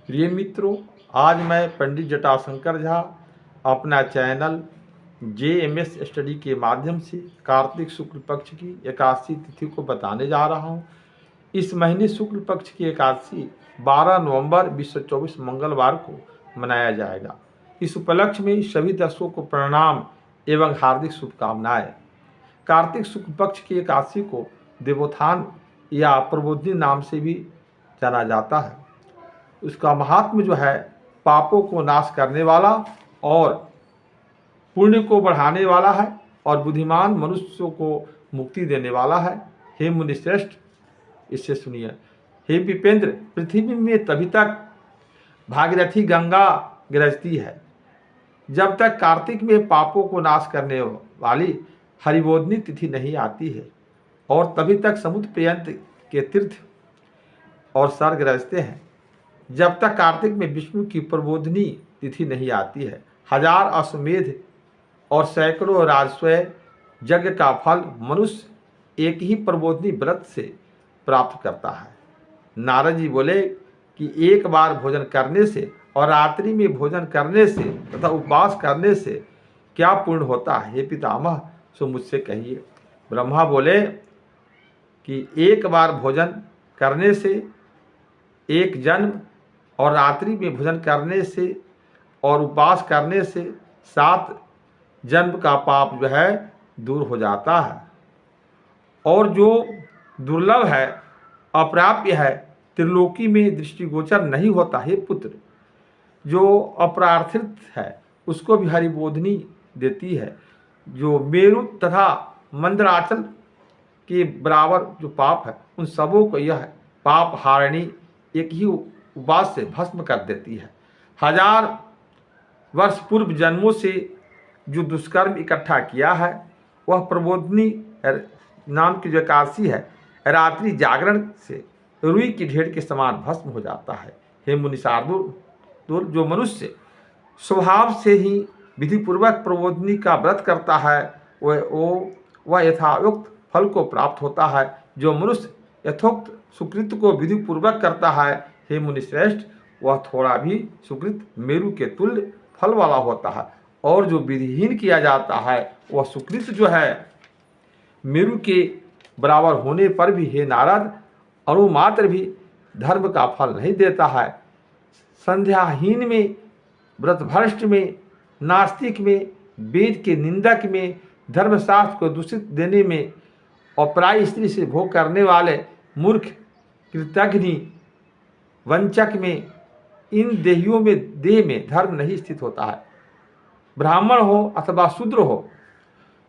प्रिय मित्रों, आज मैं पंडित जटाशंकर झा अपना चैनल JMS स्टडी के माध्यम से कार्तिक शुक्ल पक्ष की एकादशी तिथि को बताने जा रहा हूँ। इस महीने शुक्ल पक्ष की एकादशी 12 नवंबर 2024 मंगलवार को मनाया जाएगा। इस उपलक्ष्य में सभी दर्शकों को प्रणाम एवं हार्दिक शुभकामनाएं। कार्तिक शुक्ल पक्ष की एकादशी को देवोत्थान या प्रबोधिनी नाम से भी जाना जाता है। उसका महात्म्य जो है पापों को नाश करने वाला और पुण्य को बढ़ाने वाला है और बुद्धिमान मनुष्यों को मुक्ति देने वाला है। हे मुनिश्रेष्ठ, इससे सुनिए। हे विपेंद्र, पृथ्वी में तभी तक भागीरथी गंगा गरजती है जब तक कार्तिक में पापों को नाश करने वाली हरिबोधिनी तिथि नहीं आती है, और तभी तक समुद्र पर्यंत के तीर्थ और सर गरजते हैं जब तक कार्तिक में विष्णु की प्रबोधिनी तिथि नहीं आती है। हजार अश्वमेध और सैकड़ों राजस्व यज्ञ का फल मनुष्य एक ही प्रबोधिनी व्रत से प्राप्त करता है। नारद जी बोले कि एक बार भोजन करने से और रात्रि में भोजन करने से तथा उपवास करने से क्या पुण्य होता है? हे पितामह, सो मुझसे कहिए। ब्रह्मा बोले कि एक बार भोजन करने से एक जन्म और रात्रि में भोजन करने से और उपवास करने से 7 जन्म का पाप जो है दूर हो जाता है। और जो दुर्लभ है, अप्राप्य है, त्रिलोकी में दृष्टिगोचर नहीं होता, हे पुत्र, जो अप्रार्थित है उसको भी हरिबोधिनी देती है। जो मेरु तथा मंदराचल के बराबर जो पाप है, उन सबों को यह पाप हारिणी एक ही उपवास से भस्म कर देती है। 1000 वर्ष पूर्व जन्मों से जो दुष्कर्म इकट्ठा किया है, वह प्रबोधिनी नाम की जो एकादशी है, रात्रि जागरण से रुई की ढेर के समान भस्म हो जाता है। हे मुनि शार्दूल, जो मनुष्य स्वभाव से ही विधिपूर्वक प्रबोधिनी का व्रत करता है वह यथायुक्त फल को प्राप्त होता है। जो मनुष्य यथोक्त सुकृत को विधिपूर्वक करता है, हे मुनिश्रेष्ठ, वह थोड़ा भी सुकृत मेरु के तुल्य फल वाला होता है। और जो विधिहीन किया जाता है वह सुकृत जो है मेरु के बराबर होने पर भी, हे नारद, अणुमात्र भी धर्म का फल नहीं देता है। संध्याहीन में, व्रतभ्रष्ट में, नास्तिक में, वेद के निंदक में, धर्मशास्त्र को दूषित देने में और पराई स्त्री से भोग करने वाले मूर्ख, कृतघ्नि, वंचक में, इन देहियों में देह में धर्म नहीं स्थित होता है। ब्राह्मण हो अथवा शूद्र हो,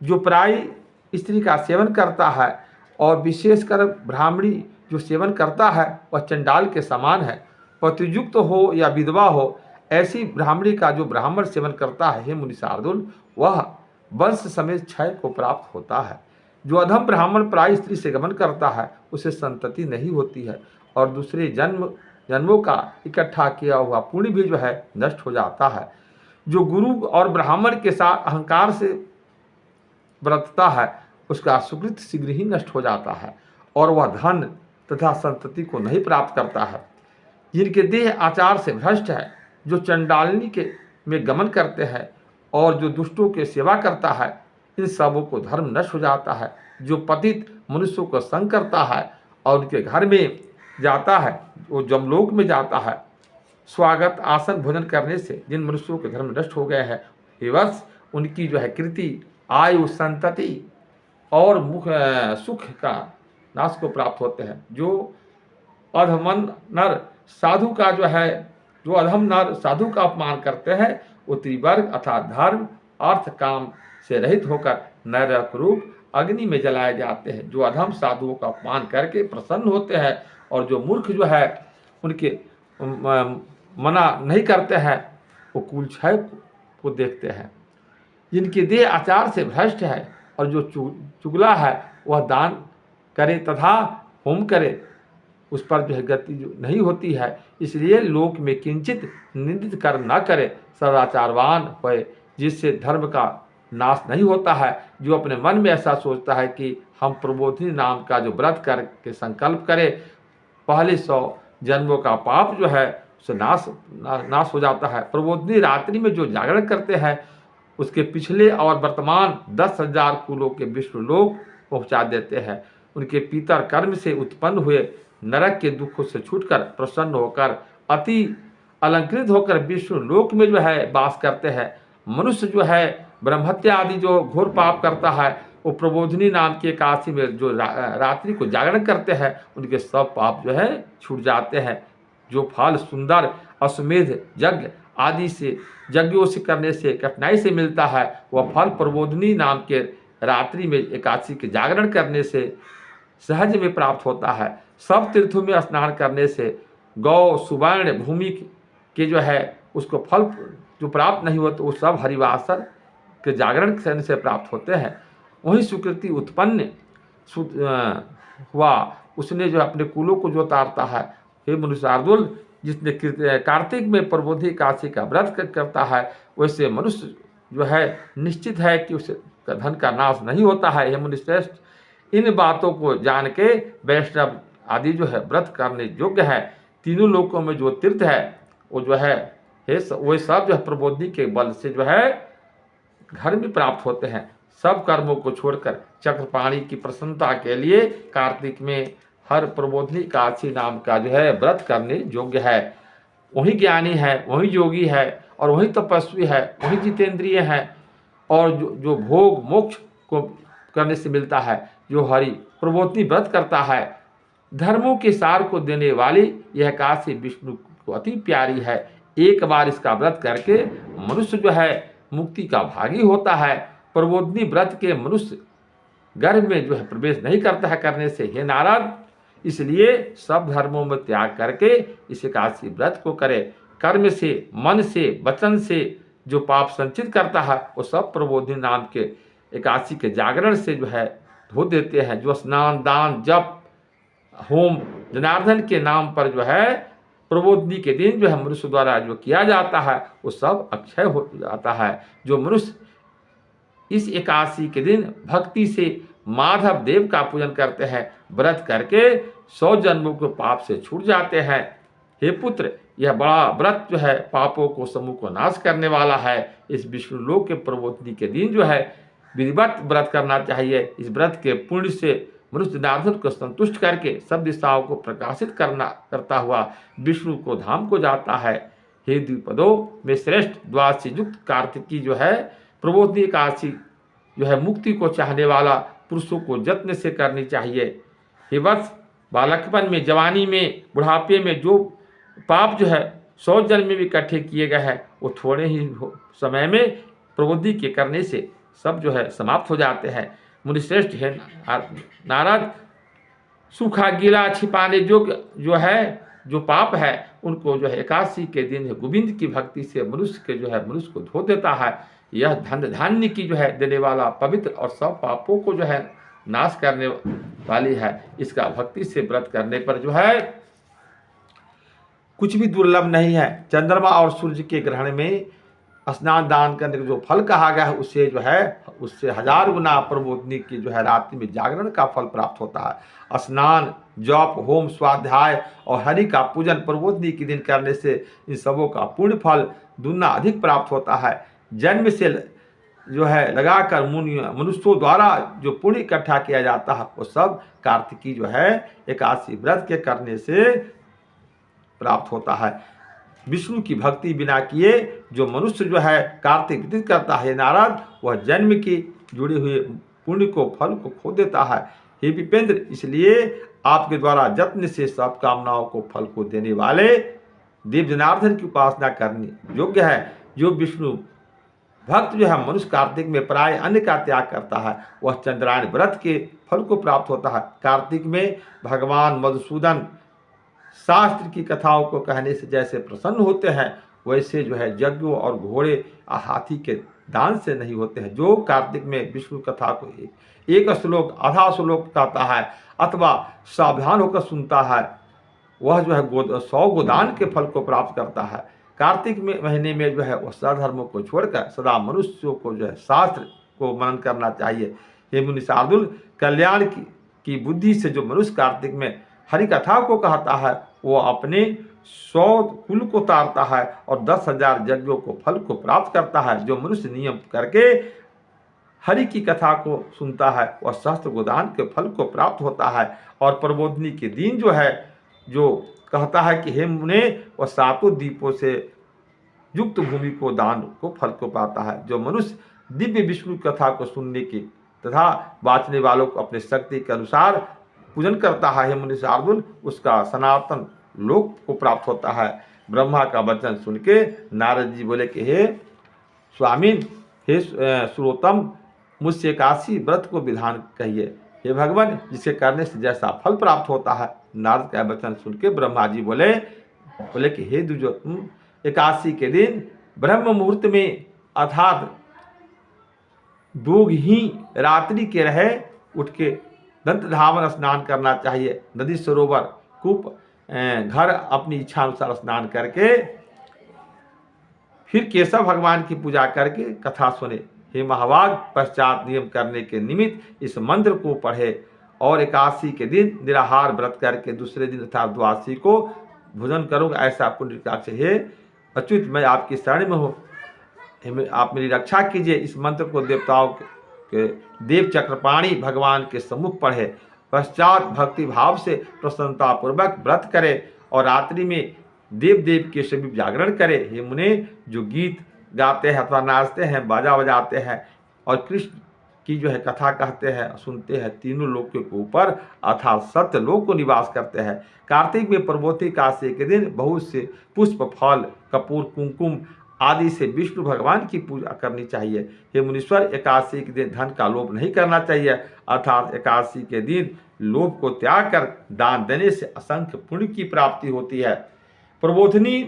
जो पराई स्त्री का सेवन करता है और विशेषकर ब्राह्मणी जो सेवन करता है वह चंडाल के समान है। पतियुक्त हो या विधवा हो, ऐसी ब्राह्मणी का जो ब्राह्मण सेवन करता है, हे मुनि शार्दूल, वह वंश समेत क्षय को प्राप्त होता है। जो अधम ब्राह्मण पराई स्त्री से गमन करता है उसे संतति नहीं होती है और दूसरे जन्मों का इकट्ठा किया हुआ पुण्य भी जो है नष्ट हो जाता है। जो गुरु और ब्राह्मण के साथ अहंकार से व्रतता है उसका सुकृत शीघ्र ही नष्ट हो जाता है और वह धन तथा संतति को नहीं प्राप्त करता है। जिनके देह आचार से भ्रष्ट है, जो चंडालिनी के में गमन करते हैं और जो दुष्टों के सेवा करता है, इन सबों को धर्म नष्ट हो जाता है। जो पतित मनुष्यों को संग करता है और उनके घर में जाता है, वो जमलोक में जाता है, स्वागत आसन भोजन करने से जिन मनुष्यों के धर्म नष्ट हो गए हैं, विवश उनकी जो है कृति, आयु, संतति और मुख सुख का नाश को प्राप्त होते हैं। जो अधमन नर साधु का जो है, जो अधम नर साधु का अपमान करते हैं, वो त्रिवर्ग अर्थात धर्म, अर्थ, काम से रहित होकर नरक रूप अग्नि में जलाए जाते हैं। जो अधम साधुओं का अपमान करके प्रसन्न होते हैं और जो मूर्ख जो है उनके मना नहीं करते हैं, वो कुल क्षय को देखते हैं। जिनके देह आचार से भ्रष्ट है और जो चुगला है वह दान करे तथा होम करे, उस पर जो है गति जो नहीं होती है। इसलिए लोक में किंचित निंदित कर्म न करे, सदाचारवान होए, जिससे धर्म का नाश नहीं होता है। जो अपने मन में ऐसा सोचता है कि हम प्रबोधिनी नाम का जो व्रत करके संकल्प करे, पहले 100 जन्मों का पाप जो है उससे नाश हो जाता है। प्रबोधिनी रात्रि में जो जागरण करते हैं उसके पिछले और वर्तमान 10,000 कुलों के विष्णु लोक पहुंचा देते हैं। उनके पितर कर्म से उत्पन्न हुए नरक के दुखों से छूटकर प्रसन्न होकर अति अलंकृत होकर विष्णु लोक में जो है वास करते हैं। मनुष्य जो है ब्रह्महत्या आदि जो घोर पाप करता है वो प्रबोधिनी नाम की एकादशी में जो रात्रि को जागरण करते हैं उनके सब पाप जो है छूट जाते हैं। जो फल सुंदर अश्वमेध यज्ञ आदि से यज्ञों से करने से कठिनाई से मिलता है वह फल प्रबोधिनी नाम के रात्रि में एकादशी के जागरण करने से सहज में प्राप्त होता है। सब तीर्थों में स्नान करने से गौ सुवर्ण भूमि के जो है उसको फल जो प्राप्त नहीं होते वो सब हरिवासर के जागरण करने से प्राप्त होते हैं। वही सुकृति उत्पन्न हुआ उसने जो अपने कुलों को जो तारता है। हे मनुष्य शार्दुल, जिसने कार्तिक में प्रबोधि एकादशी का व्रत करता है वैसे मनुष्य जो है निश्चित है कि उसे धन का नाश नहीं होता है। हे मुनिश्रेष्ठ, इन बातों को जान के वैष्णव आदि जो है व्रत करने योग्य है। तीनों लोकों में जो तीर्थ है वो जो है वो सब जो है प्रबोधि के बल से जो है घर में प्राप्त होते हैं। सब कर्मों को छोड़कर चक्रपाणी की प्रसन्नता के लिए कार्तिक में हर प्रबोधिनी एकादशी नाम का जो है व्रत करने योग्य है। वही ज्ञानी है, वही योगी है और वही तपस्वी है, वही जितेंद्रिय है और जो भोग मोक्ष को करने से मिलता है। जो हरि प्रबोधिनी व्रत करता है, धर्मों के सार को देने वाली यह एकादशी विष्णु को अति प्यारी है। एक बार इसका व्रत करके मनुष्य जो है मुक्ति का भागी होता है। प्रबोधिनी व्रत के मनुष्य गर्भ में जो है प्रवेश नहीं करता है करने से। हे नारद, इसलिए सब धर्मों में त्याग करके इस एकादशी व्रत को करे। कर्म से, मन से, वचन से जो पाप संचित करता है वो सब प्रबोधिनी नाम के एकादशी के जागरण से जो है धो देते हैं। जो स्नान दान जप होम जनार्दन के नाम पर जो है प्रबोधिनी के दिन जो है मनुष्य द्वारा जो किया जाता है वो सब अक्षय हो जाता है। जो मनुष्य इस एकादशी के दिन भक्ति से माधव देव का पूजन करते हैं, व्रत करके 100 जन्मों के पाप से छूट जाते हैं। हे पुत्र, यह बड़ा व्रत जो है पापों को समूह को नाश करने वाला है। इस विष्णु लोक के प्रबोधिनी के दिन जो है विधिवत व्रत करना चाहिए। इस व्रत के पुण्य से मनुष्य जनार्दन को संतुष्ट करके सब दिशाओं को प्रकाशित करता हुआ विष्णु को धाम को जाता है। हे द्विपदों में श्रेष्ठ द्वादशी युक्त कार्तिकी जो है प्रबोधिनी एकादशी जो है मुक्ति को चाहने वाला पुरुषों को जत्न से करनी चाहिए। हे वत्स, बालकपन में, जवानी में, बुढ़ापे में जो पाप जो है 100 जन्म में भी इकट्ठे किए गए हैं वो थोड़े ही समय में प्रबोधिनी के करने से सब जो है समाप्त हो जाते हैं। मुनिश्रेष्ठ है नारद, सूखा गीला छिपाने जो है जो पाप है उनको जो है एकादशी के दिन गोविंद की भक्ति से मनुष्य के जो है मनुष्य को धो देता है। यह धन धान्य की जो है देने वाला पवित्र और सब पापों को जो है नाश करने वाली है। इसका भक्ति से व्रत करने पर जो है कुछ भी दुर्लभ नहीं है। चंद्रमा और सूर्य के ग्रहण में स्नान दान करने का जो फल कहा गया है उससे जो है उससे 1000 गुना प्रबोधिनी की जो है रात्रि में जागरण का फल प्राप्त होता है। स्नान जप होम स्वाध्याय और हरि का पूजन प्रबोधिनी के दिन करने से इन सबों का पुण्य फल दुगना अधिक प्राप्त होता है। जन्म से जो है लगाकर मनुष्यों द्वारा जो पुण्य इकट्ठा किया जाता है वो सब कार्तिकी जो है एकादशी व्रत के करने से प्राप्त होता है। विष्णु की भक्ति बिना किए जो मनुष्य जो है कार्तिक व्रत करता है नारद, वह जन्म की जुड़े हुए पुण्य को फल को खो देता है। हे विपेंद्र, इसलिए आपके द्वारा जत्न से सब कामनाओं को फल को देने वाले देव जनार्दन की उपासना करनी योग्य है। जो विष्णु भक्त जो है मनुष्य कार्तिक में प्राय अन्न का त्याग करता है वह चंद्रायण व्रत के फल को प्राप्त होता है। कार्तिक में भगवान मधुसूदन शास्त्र की कथाओं को कहने से जैसे प्रसन्न होते हैं वैसे जो है यज्ञों और घोड़े और हाथी के दान से नहीं होते हैं। जो कार्तिक में विष्णु कथा को एक श्लोक आधा श्लोक कहता है अथवा सावधान होकर सुनता है वह जो है 100 गोदान के फल को प्राप्त करता है। कार्तिक में महीने में जो है वह सधर्मों को छोड़कर सदा मनुष्यों को जो है शास्त्र को मनन करना चाहिए। हे मुनि शार्दुल, कल्याण की बुद्धि से जो मनुष्य कार्तिक में हरि कथा को कहता है वो अपने 100 कुल को तारता है और 10,000 यज्ञों को फल को प्राप्त करता है। जो मनुष्य नियम करके हरि की कथा को सुनता है वह सहस्त्र गोदान के फल को प्राप्त होता है। और प्रबोधनी के दिन जो है, जो कहता है कि हे मुने, वह 7 दीपों से युक्त भूमि को दान को फल को पाता है। जो मनुष्य दिव्य विष्णु कथा को सुनने की तथा बाँचने वालों को अपने शक्ति के अनुसार पूजन करता है, हे मुनि शार्दुल, उसका सनातन लोक को प्राप्त होता है। ब्रह्मा का वचन सुन के नारद जी बोले कि हे स्वामीन, हे श्रोतम, मुझसे 81 व्रत को विधान कहिए, हे भगवान, जिसे करने से जैसा फल प्राप्त होता है। नारद का वचन सुन के ब्रह्मा जी बोले कि हे द्विजो, तुम 81 के दिन ब्रह्म मुहूर्त में अर्थात दोगही रात्रि के रहे उठ के दंत धावन स्नान करना चाहिए। नदी, सरोवर, कूप, घर अपनी इच्छा अनुसार स्नान करके फिर केशव भगवान की पूजा करके कथा सुने। हे महाभाग, पश्चात नियम करने के निमित्त इस मंत्र को पढ़े और 81 के दिन निराहार व्रत करके दूसरे दिन अर्थात द्वादशी को भोजन करूँगा, ऐसा पुण्य का से हे अच्युत, मैं आपकी शरण में हूँ, आप मेरी रक्षा कीजिए। इस मंत्र को देवताओं के देव चक्रपाणी भगवान के सम्मुख पढ़े, पश्चात भक्ति भाव से प्रसन्नता पूर्वक व्रत करे और रात्रि में देव देव के सभी जागरण करे। हे मुने, जो गीत गाते हैं अथवा नाचते हैं, बाजा बजाते हैं और कृष्ण की जो है कथा कहते हैं, सुनते हैं, तीनों लोकों के ऊपर अर्थात सत्य लोक को निवास करते हैं। कार्तिक में प्रबोधि एकादशी के दिन बहुत से पुष्प, फल, कपूर, कुमकुम आदि से विष्णु भगवान की पूजा करनी चाहिए। हे मुनीश्वर, एकादशी के दिन धन का लोभ नहीं करना चाहिए, अर्थात एकादशी के दिन लोभ को त्याग कर दान देने से असंख्य पुण्य की प्राप्ति होती है। प्रबोधिनी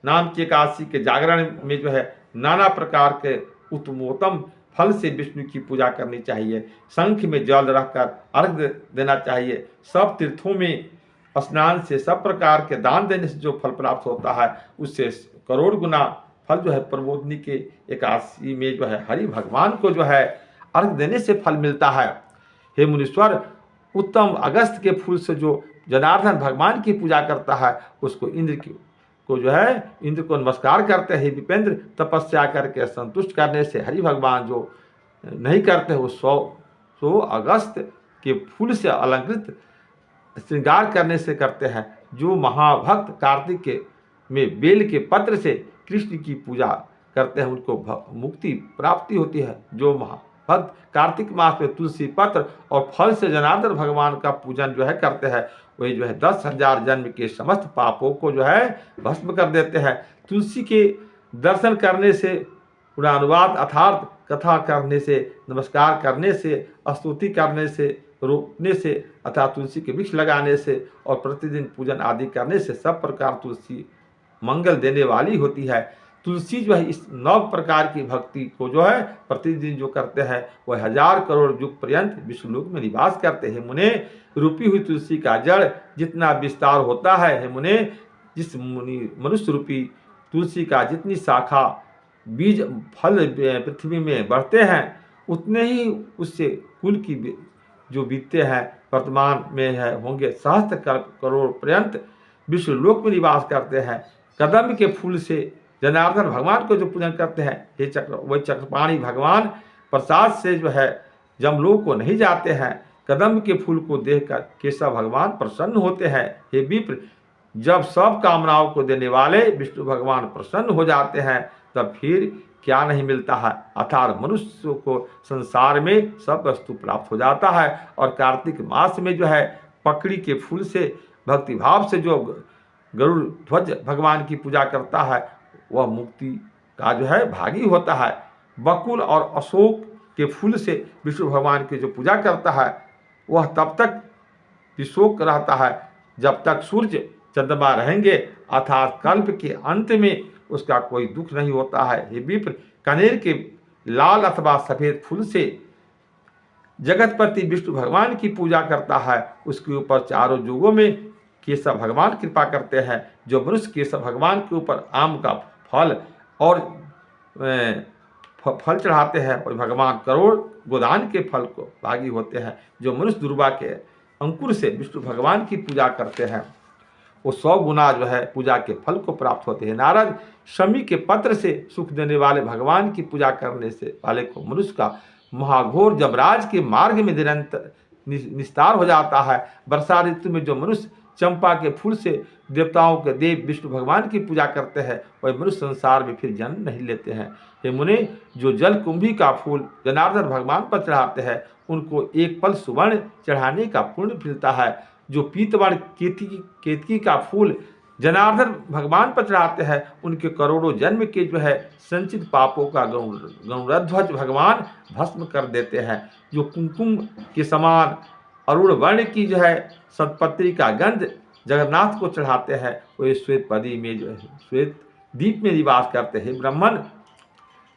नाम की एकादशी के जागरण में जो है नाना प्रकार के उत्तमोत्तम फल से विष्णु की पूजा करनी चाहिए। शंख में जल रखकर अर्घ्य देना चाहिए। सब तीर्थों में स्नान से, सब प्रकार के दान देने से जो फल प्राप्त होता है उससे करोड़ गुना फल जो है प्रबोधनी के एकादशी में जो है हरि भगवान को जो है अर्घ देने से फल मिलता है। हे मुनीश्वर, उत्तम अगस्त के फूल से जो जनार्दन भगवान की पूजा करता है उसको इंद्र को नमस्कार करते हैं। विपेंद्र, तपस्या करके संतुष्ट करने से हरि भगवान जो नहीं करते वो 100 अगस्त के फूल से अलंकृत श्रृंगार करने से करते हैं। जो महाभक्त कार्तिक के में बेल के पत्र से कृष्ण की पूजा करते हैं उनको मुक्ति प्राप्ति होती है। जो महाभक्त कार्तिक मास में तुलसी पत्र और फल से जनार्दन भगवान का पूजन जो है करते हैं, वही जो है 10,000 जन्म के समस्त पापों को जो है भस्म कर देते हैं। तुलसी के दर्शन करने से, पुरानुवाद अर्थात कथा करने से, नमस्कार करने से, स्तुति करने से, रोपने से अर्थात तुलसी के वृक्ष लगाने से और प्रतिदिन पूजन आदि करने से सब प्रकार तुलसी मंगल देने वाली होती है। तुलसी जो है इस 9 प्रकार की भक्ति को जो है प्रतिदिन जो करते हैं वह 1000 करोड़ युग पर्यंत विष्णुलोक में निवास करते हैं। मुने, रूपी हुई तुलसी का जड़ जितना विस्तार होता है, हे मुने, जिस मनुष्य रूपी तुलसी का जितनी शाखा, बीज, फल पृथ्वी में बढ़ते हैं उतने ही उससे कुल की जो बीतते हैं वर्तमान में है होंगे सहस्त्र करोड़ पर्यंत विष्णुलोक में निवास करते हैं। कदम के फूल से जनार्दन भगवान को जो पूजन करते हैं, हे वही चक्रपाणी भगवान प्रसाद से जो है जमलोक को नहीं जाते हैं। कदम के फूल को देखकर केशव भगवान प्रसन्न होते हैं। हे विप्र, जब सब कामनाओं को देने वाले विष्णु भगवान प्रसन्न हो जाते हैं तब फिर क्या नहीं मिलता है, अर्थात मनुष्य को संसार में सब वस्तु प्राप्त हो जाता है। और कार्तिक मास में जो है पकड़ी के फूल से भक्ति भाव से जो गरुड़ ध्वज भगवान की पूजा करता है वह मुक्ति का जो है भागी होता है। बकुल और अशोक के फूल से विष्णु भगवान की जो पूजा करता है वह तब तक विशोक रहता है जब तक सूर्य चंद्रमा रहेंगे, अर्थात कल्प के अंत में उसका कोई दुख नहीं होता है। हे विप्र, कनेर के लाल अथवा सफेद फूल से जगतपति विष्णु भगवान की पूजा करता है, उसके ऊपर चारों युगों में केशव भगवान कृपा करते हैं। जो मनुष्य केशव भगवान के ऊपर आम का फल और फल चढ़ाते हैं और भगवान करोड़ गोदान के फल को भागी होते हैं। जो मनुष्य दुर्वा के अंकुर से विष्णु भगवान की पूजा करते हैं वो 100 गुना जो है पूजा के फल को प्राप्त होते हैं। नारद, शमी के पत्र से सुख देने वाले भगवान की पूजा करने से वाले को मनुष्य का महाघोर जमराज के मार्ग में निरंतर निस्तार हो जाता है। वर्षा ऋतु में जो मनुष्य चंपा के फूल से देवताओं के देव विष्णु भगवान की पूजा करते हैं, वह मनुष्य संसार में फिर जन्म नहीं लेते हैं। हे मुनि, जो जल कुंभी का फूल जनार्दन भगवान पर चढ़ाते हैं, उनको एक पल सुवर्ण चढ़ाने का पुण्य मिलता है। जो पीतवर्ण केतकी का फूल जनार्दन भगवान पर चढ़ाते हैं, उनके करोड़ों जन्म के जो है संचित पापों का गौरध्वज भगवान भस्म कर देते हैं। जो कुमकुम के समान अरुण वर्ण की जो है सतपत्री का गंध जगन्नाथ को चढ़ाते हैं, वो श्वेत पदी में जो है श्वेत दीप में निवास करते हैं। ब्राह्मण,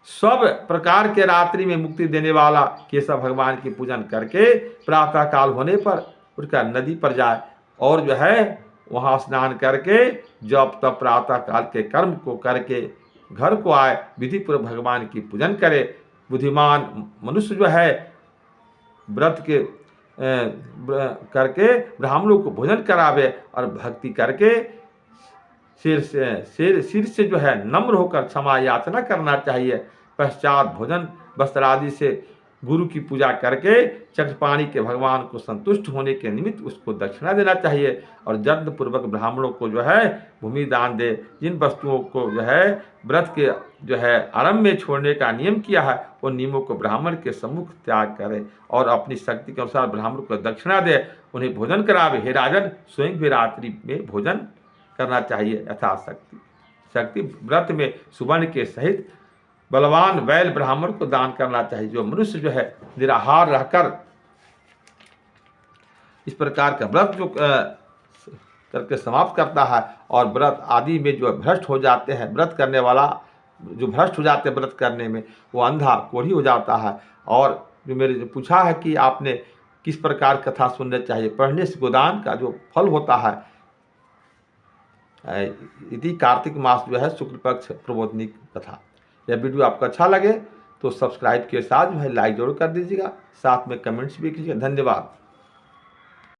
सब प्रकार के रात्रि में मुक्ति देने वाला केशव भगवान की पूजन करके प्रातः काल होने पर उनका नदी पर जाए और जो है वहाँ स्नान करके जब तब प्रातः काल के कर्म को करके घर को आए, विधिपूर्वक भगवान की पूजन करे। बुद्धिमान मनुष्य जो है व्रत के करके ब्राह्मणों को भोजन करावे और भक्ति करके सिर से जो है नम्र होकर क्षमा याचना करना चाहिए। पश्चात भोजन वस्त्र आदि से गुरु की पूजा करके चक्रपाणी के भगवान को संतुष्ट होने के निमित्त उसको दक्षिणा देना चाहिए और यत्न पूर्वक ब्राह्मणों को जो है भूमि दान दे। जिन वस्तुओं को जो है व्रत के जो है आरंभ में छोड़ने का नियम किया है, उन नियमों को ब्राह्मण के सम्मुख त्याग करे और अपनी शक्ति के अनुसार ब्राह्मण को दक्षिणा दे, उन्हें भोजन करावे। हे राजन, स्वयं भी रात्रि में भोजन करना चाहिए यथाशक्ति। व्रत में सुवर्ण के सहित बलवान बैल ब्राह्मण को दान करना चाहिए। जो मनुष्य जो है निराहार रहकर इस प्रकार का व्रत जो करके समाप्त करता है और व्रत आदि में जो भ्रष्ट हो जाते हैं, व्रत करने वाला जो भ्रष्ट हो जाते हैं व्रत करने में, वो अंधा कोढ़ी हो जाता है। और जो मेरे जो पूछा है कि आपने किस प्रकार कथा सुनना चाहिए, पढ़ने से गोदान का जो फल होता है, यदि कार्तिक मास जो है शुक्ल पक्ष प्रबोधनी कथा। यह वीडियो आपको अच्छा लगे तो सब्सक्राइब के साथ जो है लाइक जरूर कर दीजिएगा, साथ में कमेंट्स भी कीजिएगा। धन्यवाद।